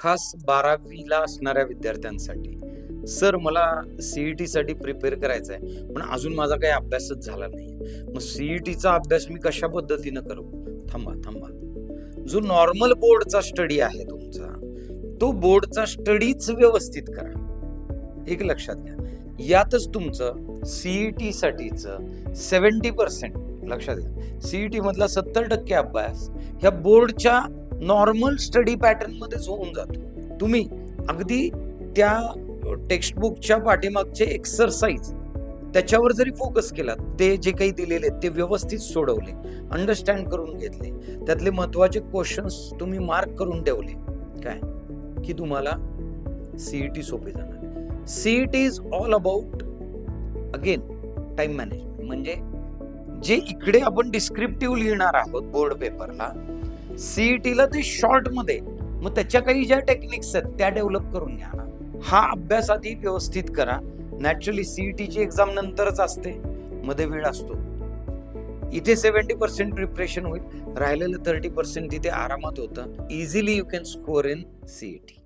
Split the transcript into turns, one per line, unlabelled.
खास 12वीला असणाऱ्या विद्यार्थ्यांसाठी. सर मला सीईटी साठी प्रिपेअर करायचं आहे, पण अजून माझा काही अभ्यासच झाला नाहीये. मग सीईटीचा अभ्यास मी कशा पद्धतीनं करू? थांबा. जो नॉर्मल बोर्डचा स्टडी आहे तुमचा, तो बोर्डचा स्टडीच व्यवस्थित करा. एक लक्षात घ्या, यातच तुमचं सीईटी साठीचं 70% लक्षात घ्या. सीईटी मधला 70% अभ्यास ह्या बोर्डच्या नॉर्मल स्टडी पॅटर्न मध्येच होऊन जातो. तुम्ही अगदी त्या टेक्स्टबुकच्या पाठीमागचे एक्सरसाइज त्याच्यावर जरी फोकस केला, ते जे काही दिलेले ते व्यवस्थित सोडवले, अंडरस्टँड करून घेतले, त्यातले महत्वाचे क्वेश्चन्स तुम्ही मार्क करून ठेवले, काय की तुम्हाला सीईटी सोपे जाणार. CET is all about again time management. म्हणजे जे इकडे आपण डिस्क्रिप्टिव्ह लिहिणार आहोत बोर्ड पेपरला, सीईटीला ते शॉर्ट मध्ये, मग त्याच्या काही ज्या टेक्निक्स आहेत त्या डेव्हलप करून घ्या ना. हा अभ्यास आधी व्यवस्थित करा. नॅचरली सीईटीची एक्झाम नंतरच असते, मध्ये वेळ असतो. इथे 70% प्रिपरेशन होईल, राहिलेलं 30% तिथे आरामात होतं. Easily you can score in CET.